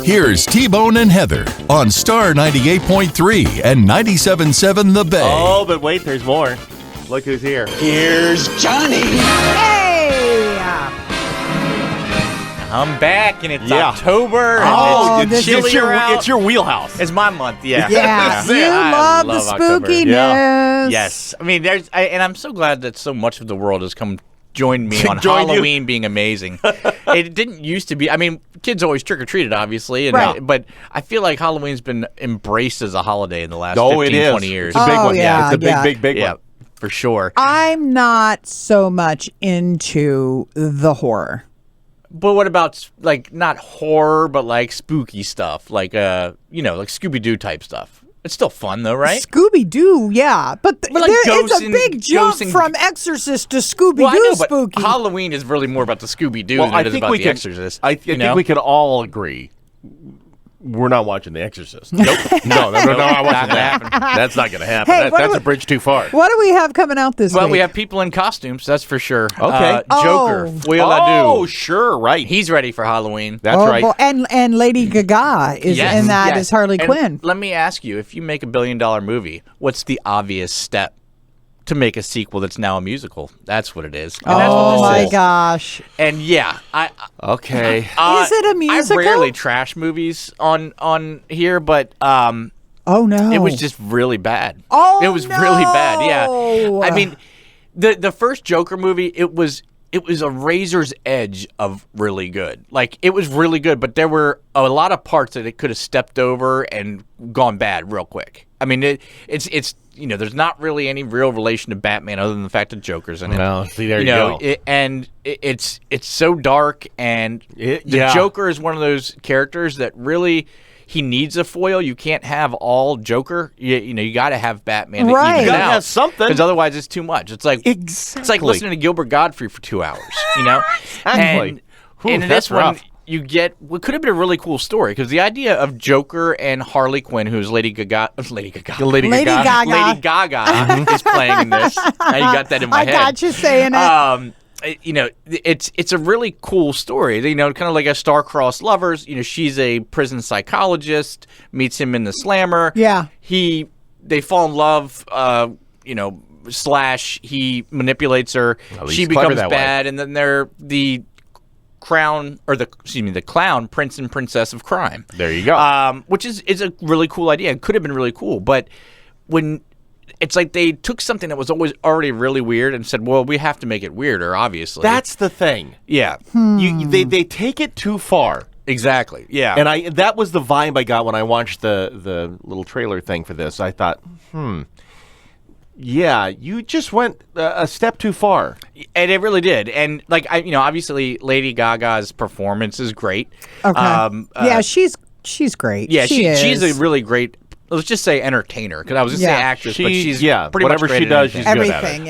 Here's T-Bone and Heather on Star 98.3 and 97.7 The Bay. Oh, but wait, there's more. Look who's here. Here's Johnny. Hey! I'm back, and it's October. Oh, and it's chillier out. It's your wheelhouse. It's my month, yeah. Yeah, you I love the October. spookiness. Yeah. Yes. I mean, and I'm so glad that so much of the world has come join me on Join you. Halloween being amazing. It didn't used to be. I mean, kids always trick-or-treated, obviously. And Right. but I feel like Halloween's been embraced as a holiday in the last 20 years. It's a big one. yeah, It's a big Yeah, one. for sure. I'm not so much into the horror. But what about, like, not horror, but, like, spooky stuff? Like, like Scooby-Doo type stuff. It's still fun, though, right? Scooby-Doo, yeah. But like there is ghosts a and- big jump ghosts and- from Exorcist to Scooby-Doo Well, I know, but spooky. Halloween is really more about the Scooby-Doo Well, than I it is think about we the can. Exorcist. I think we could all agree. We're not watching The Exorcist. Nope. No, I wasn't that. That's not going to happen. Hey, That's a bridge too far. What do we have coming out this Well, week? we have people in costumes, that's for sure. Okay. Joker, Oh. Folie la Oh, Deux. sure, right. He's ready for Halloween. That's Oh, right. boy. And Lady Gaga is Yes, in that yes. as Harley And Quinn. Let me ask you, if you make $1 billion movie, what's the obvious step to make a sequel that's now a musical? That's what it is. And that's what Oh this my is. gosh. And yeah, Okay. Is it a musical? I rarely trash movies on here, but Oh no. it was just really bad. Oh, it was really bad. Yeah, no. I mean, the first Joker movie, it was a razor's edge of really good. Like, it was really good, but there were a lot of parts that it could have stepped over and gone bad real quick. I mean, it's there's not really any real relation to Batman other than the fact that Joker's in it. Well, see, there you go. It's so dark, and the Joker is one of those characters that really. He needs a foil. You can't have all Joker. You got to have Batman. To Right. even You it gotta out, have something. because otherwise it's too much. It's like Exactly. It's like listening to Gilbert Godfrey for 2 hours. Exactly. And Whew, in that's this one, rough. you get what could have been a really cool story, because the idea of Joker and Harley Quinn, who's Lady Gaga is playing in this. Now you got that in my I head. got you saying it. It's a really cool story. Kind of like a star-crossed lovers. She's a prison psychologist, meets him in the slammer. Yeah. They fall in love. / he manipulates her. Well, he's She clever becomes that way. bad, and then they're the clown prince and princess of crime. There you go. Which is a really cool idea. It could have been really cool, but when it's like they took something that was always already really weird and said, well, we have to make it weirder, obviously. That's the thing. Yeah. They take it too far. Exactly. Yeah. And that was the vibe I got when I watched the little trailer thing for this. I thought, yeah, you just went a step too far. And it really did. And obviously Lady Gaga's performance is great. Okay. Yeah, she's great. Yeah, she's she's a really great, let's just say entertainer, because I was going to say actress, but she's pretty whatever much great she at does, anything. she's good at everything. it.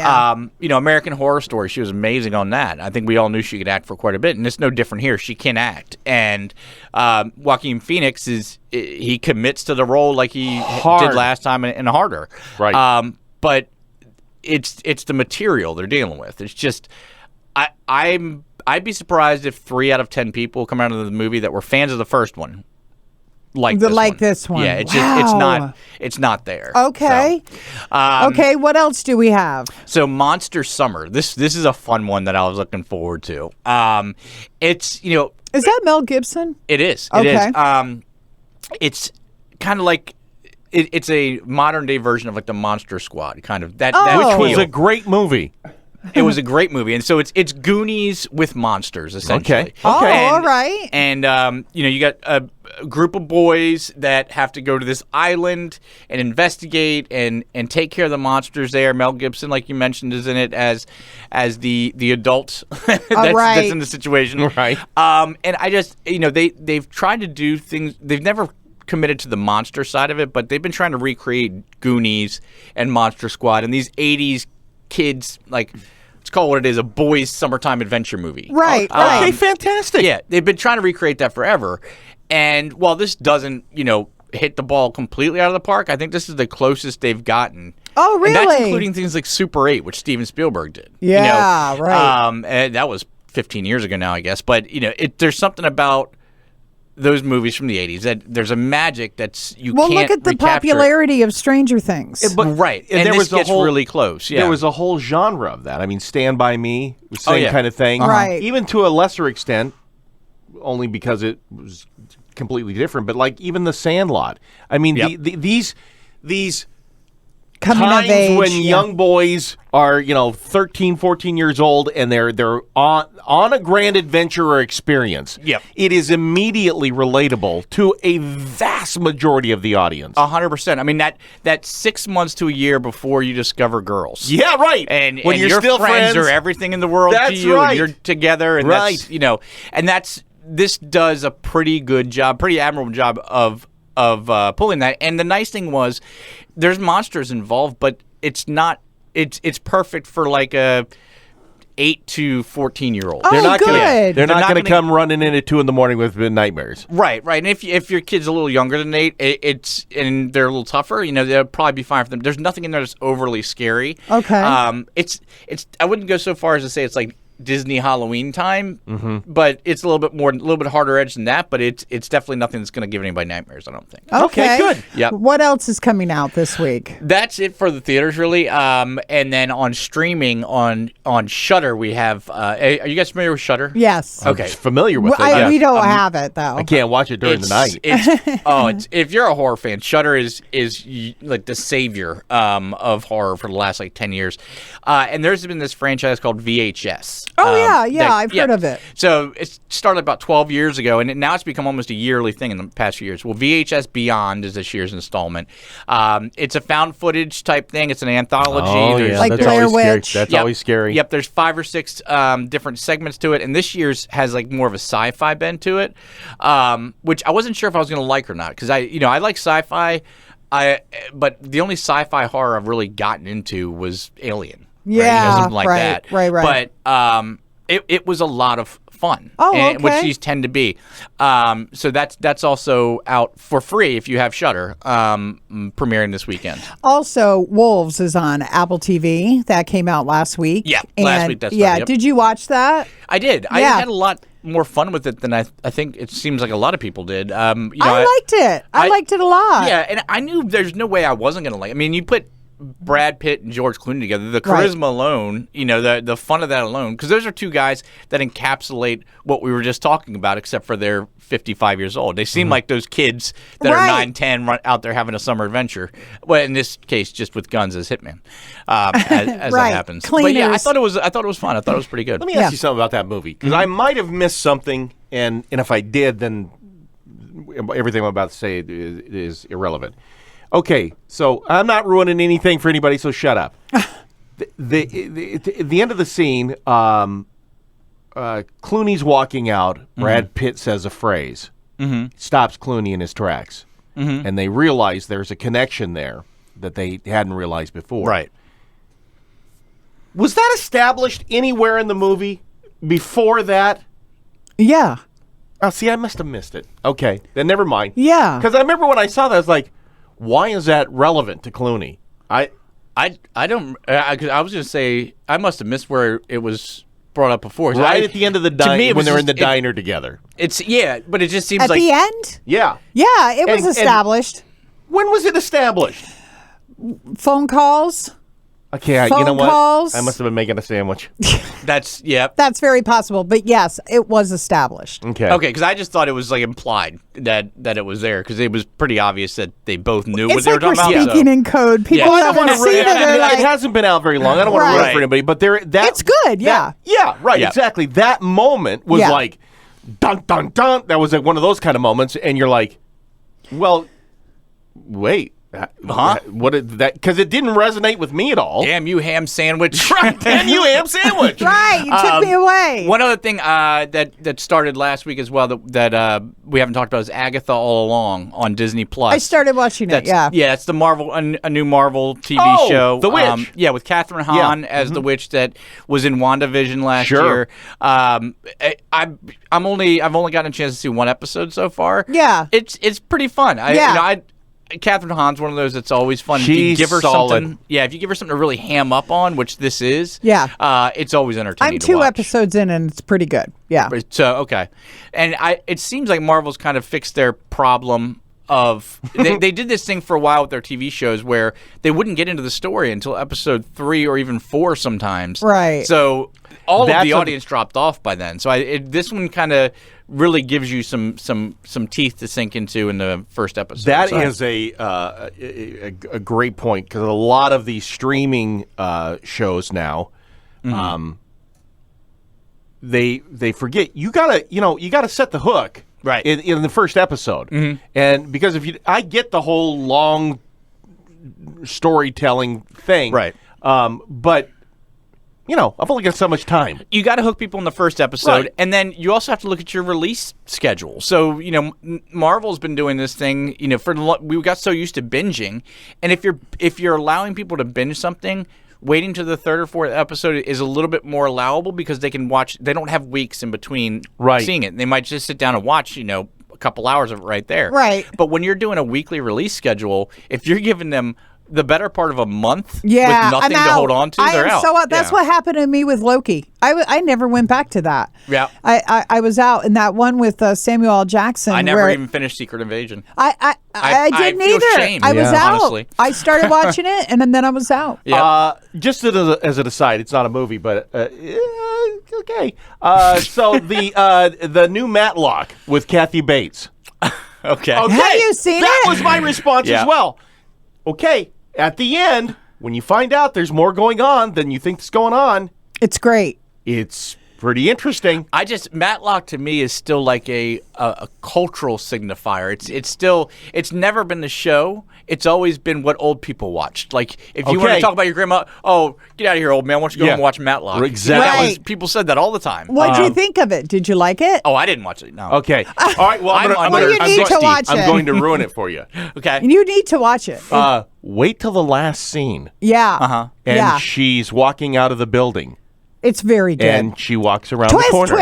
Yeah. American Horror Story, she was amazing on that. I think we all knew she could act for quite a bit, and it's no different here. She can act. And Joaquin Phoenix he commits to the role like he did last time and harder. Right. But it's the material they're dealing with. It's just I'd be surprised if 3 out of 10 people come out of the movie that were fans of the first one this one. Yeah, it's not there. Okay. So, Okay, what else do we have? So Monster Summer. This is a fun one that I was looking forward to. It's Is that Mel Gibson? it is. Okay. It is. It's kind of like it's a modern day version of like the Monster Squad, kind of that. Oh. Which was feel. a great movie. It was a great movie, and so it's Goonies with monsters, essentially. Okay. Oh, And- all right. And you got a group of boys that have to go to this island and investigate and take care of the monsters there. Mel Gibson, like you mentioned, is in it as the adult that's in the situation. Right. And I just they've tried to do things. They've never committed to the monster side of it, but they've been trying to recreate Goonies and Monster Squad and these 80s kids, like, let's call it what it is, a boys' summertime adventure movie. Right, Okay, fantastic. Yeah, they've been trying to recreate that forever. And while this doesn't, hit the ball completely out of the park, I think this is the closest they've gotten. Oh, really? And that's including things like Super 8, which Steven Spielberg did. Yeah, right. And that was 15 years ago now, I guess. But, there's something about those movies from the 80s. That there's a magic that's you Well, can't look at the recapture. popularity of Stranger Things. Right, and there this was a gets whole- really close. Yeah, There was a whole genre of that. I mean, Stand By Me, same yeah. kind of thing. Right. Even to a lesser extent, only because it was completely different. But like even The Sandlot. I mean, Yep. these Coming times of age. when young boys are 13, 14 years old and they're on a grand adventure or experience. Yep. It is immediately relatable to a vast majority of the audience. 100%. I mean that 6 months to a year before you discover girls. Yeah, right. And when and you're your still friends friends are everything in the world to That's you, right. and you're together, and Right. this does a pretty good job, pretty admirable job of pulling that. And the nice thing was, there's monsters involved, but it's not. It's perfect for like a 8 to 14-year-old. Oh, They're not good. Gonna, they're not not going to gonna- come running in at 2 a.m. with nightmares. Right. And if your kid's a little younger than 8, and they're a little tougher, they'll probably be fine for them. There's nothing in there that's overly scary. Okay. It's I wouldn't go so far as to say it's like Disney Halloween time, but it's a little bit harder edge than that. But it's definitely nothing that's going to give anybody nightmares, I don't think. Okay, good. Yep. What else is coming out this week? That's it for the theaters, really. And then on streaming on Shudder, we have. Are you guys familiar with Shudder? Yes. Okay. I'm familiar with Well, it. yes. we don't have it though. I can't watch it during the night. It's if you're a horror fan, Shudder is like the savior of horror for the last like 10 years. And there's been this franchise called VHS. Oh, yeah, I've heard of it. So it started about 12 years ago, and now it's become almost a yearly thing in the past few years. Well, VHS Beyond is this year's installment. It's a found footage type thing. It's an anthology. Oh, There's- yeah. Like that's Blair always scary. Witch. That's Yep. always scary. Yep, there's 5 or 6 different segments to it, and this year's has like more of a sci-fi bent to it, which I wasn't sure if I was going to like or not, because I like sci-fi, but the only sci-fi horror I've really gotten into was Alien. Yeah, something like right, that. right. But it was a lot of fun. Oh, Which okay. these tend to be. So that's also out for free if you have Shudder, premiering this weekend. Also, Wolves is on Apple TV. That came out last week. Yeah, last week, that's right, yeah. yep. Did you watch that? I did. I Yeah. had a lot more fun with it than I think it seems like a lot of people did. I liked it. I liked it a lot. Yeah, and I knew there's no way I wasn't going to like it. I mean, you put Brad Pitt and George Clooney together, the Right. charisma alone, the fun of that alone, because those are two guys that encapsulate what we were just talking about, except for they're 55 years old. They seem like those kids that Right. are 9, 10 out there having a summer adventure. Well, in this case, just with guns as hitman, as Right. that happens. But yeah, I Cleaners. thought it was fun. I thought it was pretty good. Let me Yeah. ask you something about that movie, because I might have missed something, and if I did, then everything I'm about to say is irrelevant. Okay, so I'm not ruining anything for anybody, so shut up. At the end of the scene, Clooney's walking out. Brad Pitt says a phrase, stops Clooney in his tracks, and they realize there's a connection there that they hadn't realized before. Right. Was that established anywhere in the movie before that? Yeah. Oh, see, I must have missed it. Okay, then never mind. Yeah. Because I remember when I saw that, I was like, why is that relevant to Clooney? I don't. 'Cause I was going to say I must have missed where it was brought up before. Right at the end of the to me, diner, it when was they're in the just- diner together. It's but it just seems At like the end? Yeah. Yeah, it was And- established. When was it established? Phone calls. Okay, you Phone know what? calls. I must have been making a sandwich. that's That's very possible. But yes, it was established. Okay. Okay, because I just thought it was like implied that it was there because it was pretty obvious that they both knew what It's they were like we're talking about. speaking in code. People Yeah. I don't haven't want to seen it. They're like, it hasn't been out very long. I don't want to ruin it Right. for anybody, but it's good, yeah. Yeah, right, Yeah. exactly. That moment was Yeah. like, dun, dun, dun. That was like one of those kind of moments, and you're like, well, wait. Huh? What did that? Because it didn't resonate with me at all. Damn you, ham sandwich! Right, damn you, ham sandwich. right, you took me away. One other thing that started last week as well that we haven't talked about is Agatha All Along on Disney Plus. I started watching it, yeah. Yeah, it's the Marvel, a new Marvel TV Oh, show. The Witch. Yeah, with Catherine Hahn as the witch that was in WandaVision last Sure. year. I've only gotten a chance to see one episode so far. Yeah. it's pretty fun. Yeah. Catherine Hahn's one of those that's always fun. If you She's give her solid. something, if you give her something to really ham up on, which this is, it's always entertaining. I'm to 2 watch. episodes in, and it's pretty good. Yeah. So okay, and it seems like Marvel's kind of fixed their problem of they did this thing for a while with their TV shows where they wouldn't get into the story until episode 3 or even 4 sometimes. Right. So all of That's the audience dropped off by then. So this one kind of really gives you some teeth to sink into in the first episode. That is a great point, because a lot of these streaming shows now, they forget you gotta set the hook Right. in the first episode, and because I get the whole long storytelling thing, Right. But I've only got so much time. You got to hook people in the first episode, Right. and then you also have to look at your release schedule. So, Marvel's been doing this thing. We got so used to binging, and if you're allowing people to binge something, waiting to the 3rd or 4th episode is a little bit more allowable because they can watch. They don't have weeks in between seeing it. They might just sit down and watch, a couple hours of it right there. Right. But when you're doing a weekly release schedule, if you're giving them the better part of a month with nothing I'm to out. hold on to, they're out. So out. That's what happened to me with Loki. I never went back to that. Yeah. I was out in that one with Samuel L. Jackson. I never where even finished Secret Invasion. I didn't feel either. shame, I was out. honestly. I started watching it, and then I was out. Yeah. Just as an aside, it's not a movie, but okay. So the new Matlock with Kathy Bates. Okay. Okay, Have you seen that it? was my response Yeah. as well. Okay, at the end, when you find out there's more going on than you think is going on, It's great. it's pretty interesting. Matlock to me is still like a cultural signifier. It's never been the show. It's always been what old people watched. Like if you want to Okay. talk about your grandma, oh, get out of here, old man. Why don't you go Yeah. and watch Matlock? Exactly. That was, Right. people said that all the time. What did you think of it? Did you like it? Oh, I didn't watch it. No. Okay, all right. Well, you need to watch I'm it. going to ruin it for you. Okay. You need to watch it. Wait till the last scene, yeah. and yeah. she's walking out of the building, It's very good. and she walks around the corner.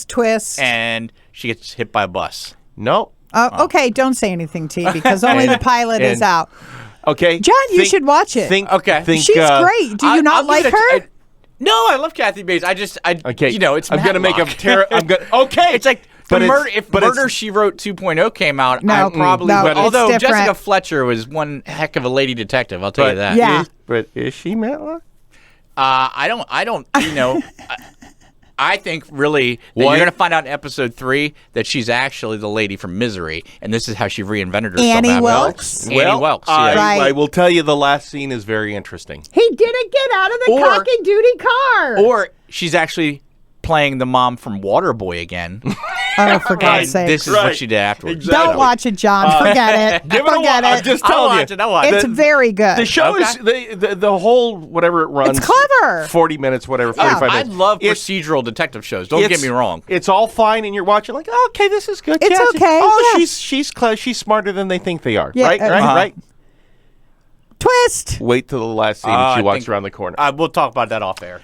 Twist. And she gets hit by a bus. No. Okay, don't say anything, T, because only the pilot is and- out. Okay, John, you should watch it. Okay. She's great. Do you not I'll like give it her? No, I love Kathy Bates. Okay, it's I'm gonna make a Matlock. I'm gonna. Okay, It's like but if but Murder She Wrote 2.0 came out, No, I probably no, would. it's Although different. Jessica Fletcher was one heck of a lady detective, I'll tell you that. Yeah. But is she Matlock? I don't. I think really that What? you're going to find out in episode 3 that she's actually the lady from Misery, and this is how she reinvented herself. Annie after- Wilkes? Annie Wilkes. Yeah. Right. I will tell you the last scene is very interesting. He didn't get out of the Or- cocky duty car. Or she's actually playing the mom from Waterboy again. Oh, for God's And sake. this is Right. what she did afterwards. Exactly. Don't watch it, John. Forget it. Give it a Forget watch. I'm it. just I'll telling watch you. it. I'll watch It's it. very good. The show Okay. is the whole whatever it runs. It's clever. 40 minutes, whatever. 45 I minutes. love It's- procedural detective shows. Don't get me wrong. It's all fine, and you're watching like, oh, okay, this is good. It's Yeah, okay, Oh, yeah. she's smarter than they think they are. Yeah, right, uh-huh. right. Twist. Wait till the last scene and I she walks think- around the corner. We'll talk about that off air.